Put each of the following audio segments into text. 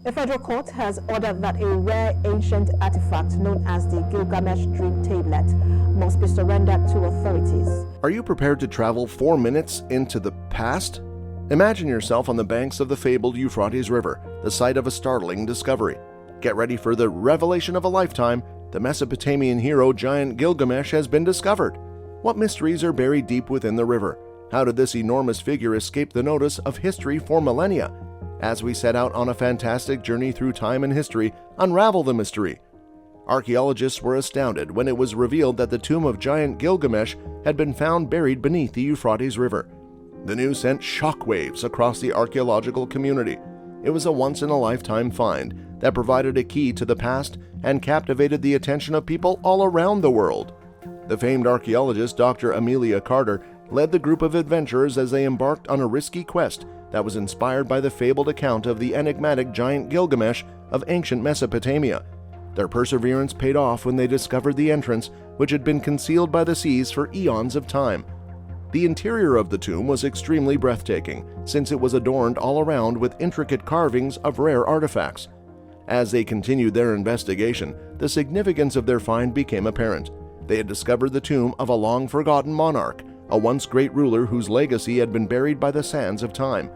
A federal court has ordered that a rare ancient artifact known as the Gilgamesh Dream Tablet must be surrendered to authorities. Are you prepared to travel 4 minutes into the past? Imagine yourself on the banks of the fabled Euphrates River, the site of a startling discovery. Get ready for the revelation of a lifetime. The Mesopotamian hero Giant Gilgamesh has been discovered. What mysteries are buried deep within the river? How did this enormous figure escape the notice of history for millennia? As we set out on a fantastic journey through time and history, unravel the mystery. Archaeologists were astounded when it was revealed that the tomb of Giant Gilgamesh had been found buried beneath the Euphrates River. The news sent shockwaves across the archaeological community. It was a once-in-a-lifetime find that provided a key to the past and captivated the attention of people all around the world. The famed archaeologist Dr. Amelia Carter led the group of adventurers as they embarked on a risky quest that was inspired by the fabled account of the enigmatic Giant Gilgamesh of ancient Mesopotamia. Their perseverance paid off when they discovered the entrance, which had been concealed by the seas for eons of time. The interior of the tomb was extremely breathtaking, since it was adorned all around with intricate carvings of rare artifacts. As they continued their investigation, the significance of their find became apparent. They had discovered the tomb of a long-forgotten monarch, a once great ruler whose legacy had been buried by the sands of time.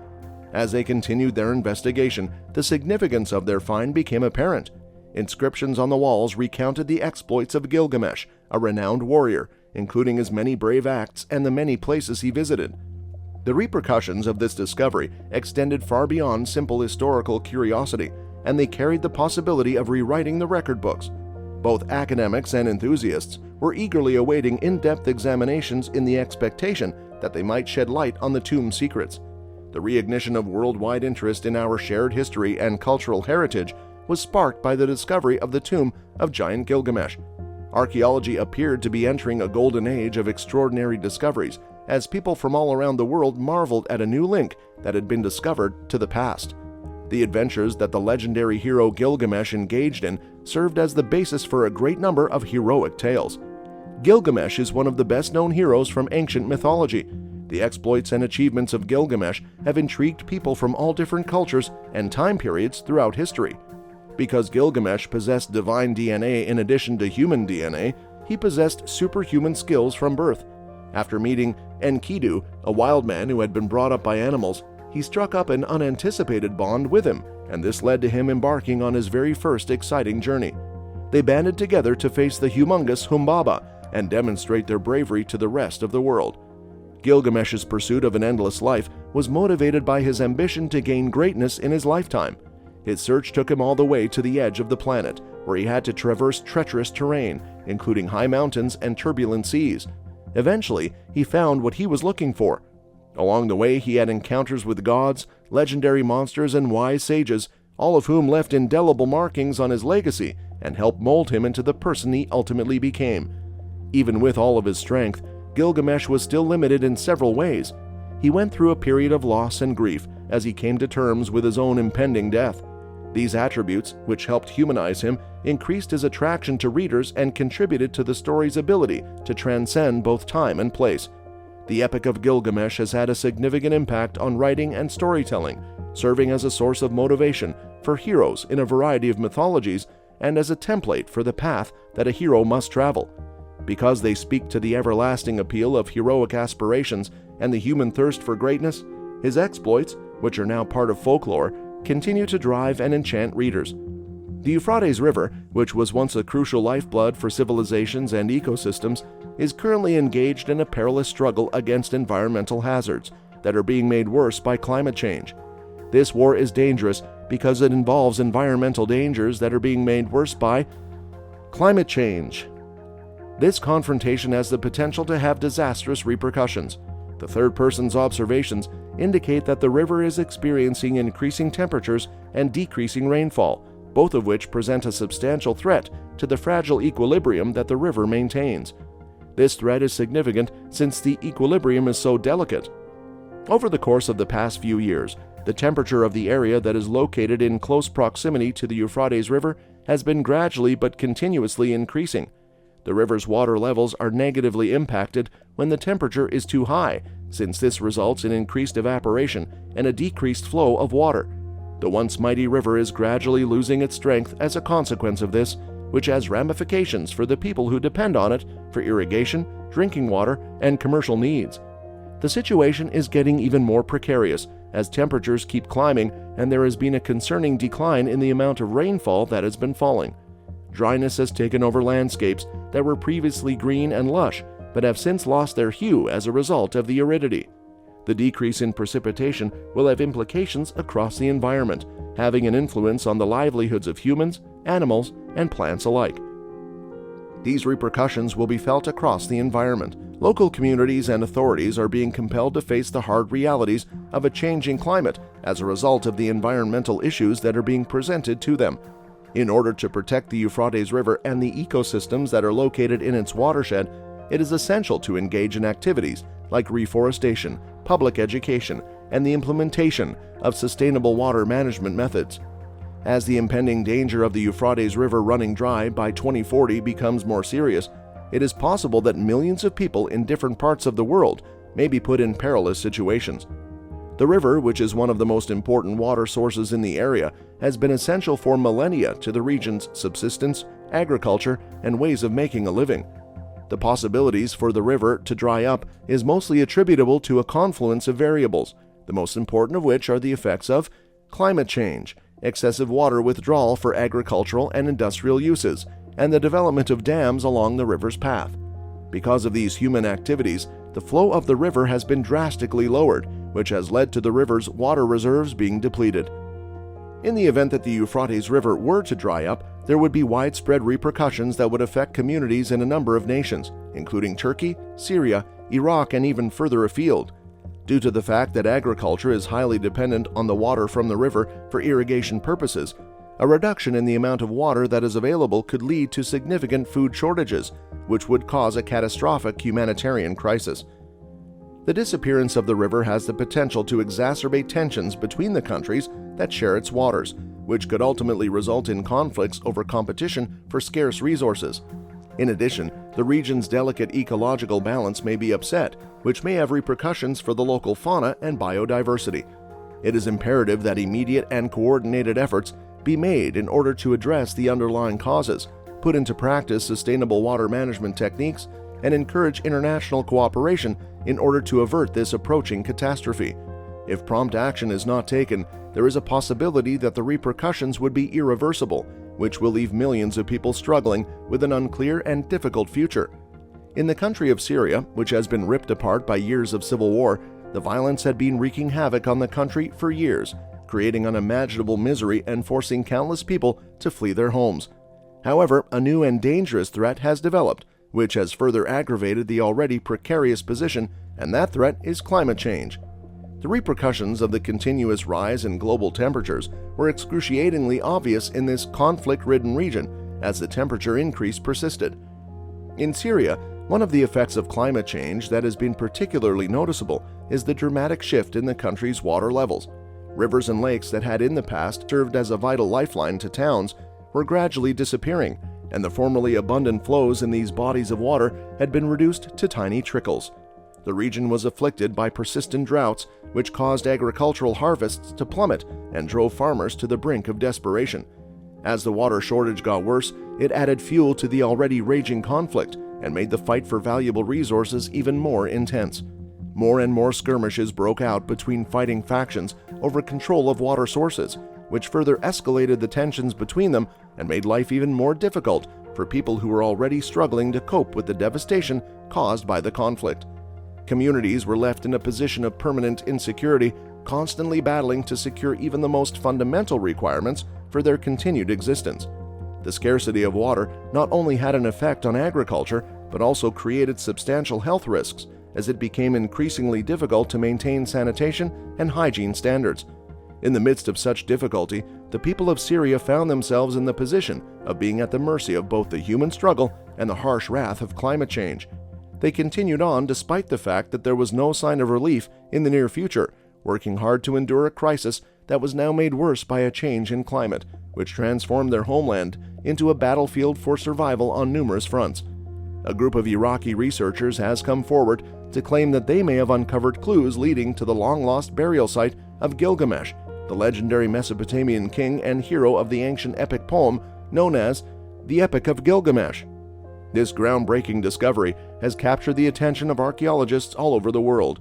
As they continued their investigation, the significance of their find became apparent. Inscriptions on the walls recounted the exploits of Gilgamesh, a renowned warrior, including his many brave acts and the many places he visited. The repercussions of this discovery extended far beyond simple historical curiosity, and they carried the possibility of rewriting the record books. Both academics and enthusiasts were eagerly awaiting in-depth examinations in the expectation that they might shed light on the tomb's secrets. The reignition of worldwide interest in our shared history and cultural heritage was sparked by the discovery of the tomb of Giant Gilgamesh. Archaeology appeared to be entering a golden age of extraordinary discoveries as people from all around the world marveled at a new link that had been discovered to the past. The adventures that the legendary hero Gilgamesh engaged in served as the basis for a great number of heroic tales. Gilgamesh is one of the best-known heroes from ancient mythology. The exploits and achievements of Gilgamesh have intrigued people from all different cultures and time periods throughout history. Because Gilgamesh possessed divine DNA in addition to human DNA, he possessed superhuman skills from birth. After meeting Enkidu, a wild man who had been brought up by animals, he struck up an unanticipated bond with him, and this led to him embarking on his very first exciting journey. They banded together to face the humongous Humbaba and demonstrate their bravery to the rest of the world. Gilgamesh's pursuit of an endless life was motivated by his ambition to gain greatness in his lifetime. His search took him all the way to the edge of the planet, where he had to traverse treacherous terrain, including high mountains and turbulent seas. Eventually, he found what he was looking for. Along the way, he had encounters with gods, legendary monsters, and wise sages, all of whom left indelible markings on his legacy and helped mold him into the person he ultimately became. Even with all of his strength, Gilgamesh was still limited in several ways. He went through a period of loss and grief as he came to terms with his own impending death. These attributes, which helped humanize him, increased his attraction to readers and contributed to the story's ability to transcend both time and place. The Epic of Gilgamesh has had a significant impact on writing and storytelling, serving as a source of motivation for heroes in a variety of mythologies and as a template for the path that a hero must travel. Because they speak to the everlasting appeal of heroic aspirations and the human thirst for greatness, his exploits, which are now part of folklore, continue to drive and enchant readers. The Euphrates River, which was once a crucial lifeblood for civilizations and ecosystems, is currently engaged in a perilous struggle against environmental hazards that are being made worse by climate change. This war is dangerous because it involves environmental dangers that are being made worse by climate change. This confrontation has the potential to have disastrous repercussions. The third person's observations indicate that the river is experiencing increasing temperatures and decreasing rainfall, both of which present a substantial threat to the fragile equilibrium that the river maintains. This threat is significant since the equilibrium is so delicate. Over the course of the past few years, the temperature of the area that is located in close proximity to the Euphrates River has been gradually but continuously increasing. The river's water levels are negatively impacted when the temperature is too high, since this results in increased evaporation and a decreased flow of water. The once mighty river is gradually losing its strength as a consequence of this, which has ramifications for the people who depend on it for irrigation, drinking water, and commercial needs. The situation is getting even more precarious as temperatures keep climbing and there has been a concerning decline in the amount of rainfall that has been falling. Dryness has taken over landscapes that were previously green and lush, but have since lost their hue as a result of the aridity. The decrease in precipitation will have implications across the environment, having an influence on the livelihoods of humans, animals, and plants alike. These repercussions will be felt across the environment. Local communities and authorities are being compelled to face the hard realities of a changing climate as a result of the environmental issues that are being presented to them. In order to protect the Euphrates River and the ecosystems that are located in its watershed, it is essential to engage in activities like reforestation, public education, and the implementation of sustainable water management methods. As the impending danger of the Euphrates River running dry by 2040 becomes more serious, it is possible that millions of people in different parts of the world may be put in perilous situations. The river, which is one of the most important water sources in the area, has been essential for millennia to the region's subsistence, agriculture, and ways of making a living. The possibilities for the river to dry up is mostly attributable to a confluence of variables, the most important of which are the effects of climate change, excessive water withdrawal for agricultural and industrial uses, and the development of dams along the river's path. Because of these human activities, the flow of the river has been drastically lowered, which has led to the river's water reserves being depleted. In the event that the Euphrates River were to dry up, there would be widespread repercussions that would affect communities in a number of nations, including Turkey, Syria, Iraq, and even further afield. Due to the fact that agriculture is highly dependent on the water from the river for irrigation purposes, a reduction in the amount of water that is available could lead to significant food shortages, which would cause a catastrophic humanitarian crisis. The disappearance of the river has the potential to exacerbate tensions between the countries that share its waters, which could ultimately result in conflicts over competition for scarce resources. In addition, the region's delicate ecological balance may be upset, which may have repercussions for the local fauna and biodiversity. It is imperative that immediate and coordinated efforts be made in order to address the underlying causes, put into practice sustainable water management techniques, and encourage international cooperation in order to avert this approaching catastrophe. If prompt action is not taken, there is a possibility that the repercussions would be irreversible, which will leave millions of people struggling with an unclear and difficult future. In the country of Syria, which has been ripped apart by years of civil war, the violence had been wreaking havoc on the country for years, creating unimaginable misery and forcing countless people to flee their homes. However, a new and dangerous threat has developed, which has further aggravated the already precarious position, and that threat is climate change. The repercussions of the continuous rise in global temperatures were excruciatingly obvious in this conflict-ridden region as the temperature increase persisted. In Syria, one of the effects of climate change that has been particularly noticeable is the dramatic shift in the country's water levels. Rivers and lakes that had in the past served as a vital lifeline to towns were gradually disappearing, and the formerly abundant flows in these bodies of water had been reduced to tiny trickles. The region was afflicted by persistent droughts, which caused agricultural harvests to plummet and drove farmers to the brink of desperation. As the water shortage got worse, it added fuel to the already raging conflict and made the fight for valuable resources even more intense. More and more skirmishes broke out between fighting factions over control of water sources, which further escalated the tensions between them and made life even more difficult for people who were already struggling to cope with the devastation caused by the conflict. Communities were left in a position of permanent insecurity, constantly battling to secure even the most fundamental requirements for their continued existence. The scarcity of water not only had an effect on agriculture, but also created substantial health risks, as it became increasingly difficult to maintain sanitation and hygiene standards. In the midst of such difficulty, the people of Syria found themselves in the position of being at the mercy of both the human struggle and the harsh wrath of climate change. They continued on despite the fact that there was no sign of relief in the near future, working hard to endure a crisis that was now made worse by a change in climate, which transformed their homeland into a battlefield for survival on numerous fronts. A group of Iraqi researchers has come forward to claim that they may have uncovered clues leading to the long-lost burial site of Gilgamesh, the legendary Mesopotamian king and hero of the ancient epic poem known as the Epic of Gilgamesh. This groundbreaking discovery has captured the attention of archaeologists all over the world.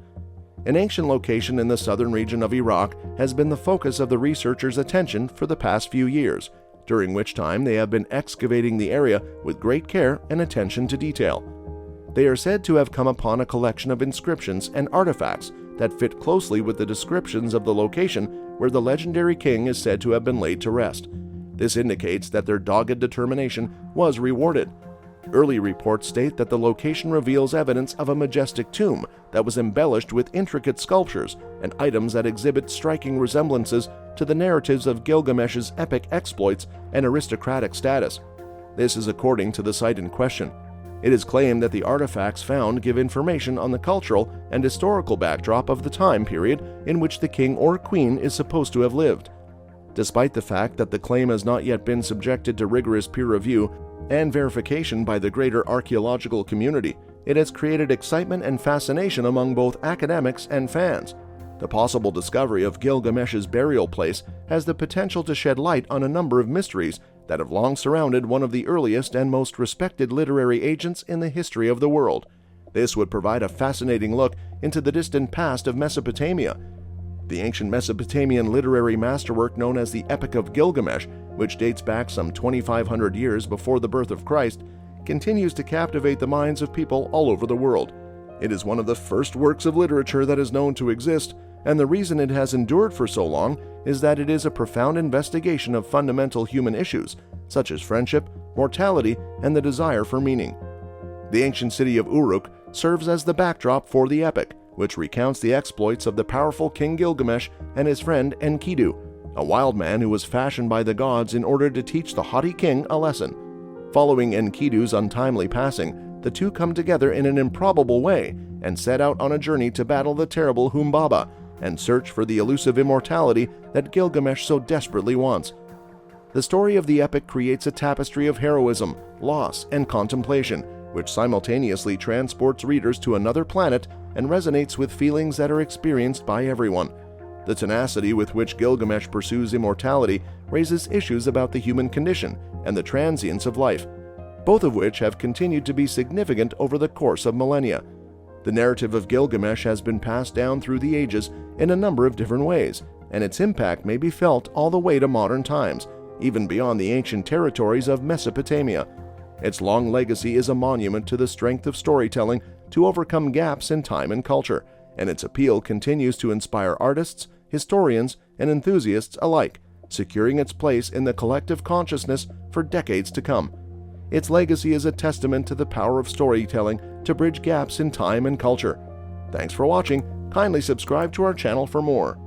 An ancient location in the southern region of Iraq has been the focus of the researchers' attention for the past few years, during which time they have been excavating the area with great care and attention to detail. They are said to have come upon a collection of inscriptions and artifacts that fit closely with the descriptions of the location where the legendary king is said to have been laid to rest. This indicates that their dogged determination was rewarded. Early reports state that the location reveals evidence of a majestic tomb that was embellished with intricate sculptures and items that exhibit striking resemblances to the narratives of Gilgamesh's epic exploits and aristocratic status. This is according to the site in question. It is claimed that the artifacts found give information on the cultural and historical backdrop of the time period in which the king or queen is supposed to have lived. Despite the fact that the claim has not yet been subjected to rigorous peer review and verification by the greater archaeological community, it has created excitement and fascination among both academics and fans. The possible discovery of Gilgamesh's burial place has the potential to shed light on a number of mysteries that have long surrounded one of the earliest and most respected literary agents in the history of the world. This would provide a fascinating look into the distant past of Mesopotamia. The ancient Mesopotamian literary masterwork known as the Epic of Gilgamesh, which dates back some 2,500 years before the birth of Christ, continues to captivate the minds of people all over the world. It is one of the first works of literature that is known to exist, and the reason it has endured for so long is that it is a profound investigation of fundamental human issues, such as friendship, mortality, and the desire for meaning. The ancient city of Uruk serves as the backdrop for the epic, which recounts the exploits of the powerful King Gilgamesh and his friend Enkidu, a wild man who was fashioned by the gods in order to teach the haughty king a lesson. Following Enkidu's untimely passing, the two come together in an improbable way and set out on a journey to battle the terrible Humbaba and search for the elusive immortality that Gilgamesh so desperately wants. The story of the epic creates a tapestry of heroism, loss, and contemplation, which simultaneously transports readers to another planet and resonates with feelings that are experienced by everyone. The tenacity with which Gilgamesh pursues immortality raises issues about the human condition and the transience of life, both of which have continued to be significant over the course of millennia. The narrative of Gilgamesh has been passed down through the ages in a number of different ways, and its impact may be felt all the way to modern times, even beyond the ancient territories of Mesopotamia. Its long legacy is a monument to the strength of storytelling to overcome gaps in time and culture, and its appeal continues to inspire artists, historians, and enthusiasts alike, securing its place in the collective consciousness for decades to come. Its legacy is a testament to the power of storytelling to bridge gaps in time and culture. Thanks for watching. Kindly subscribe to our channel for more.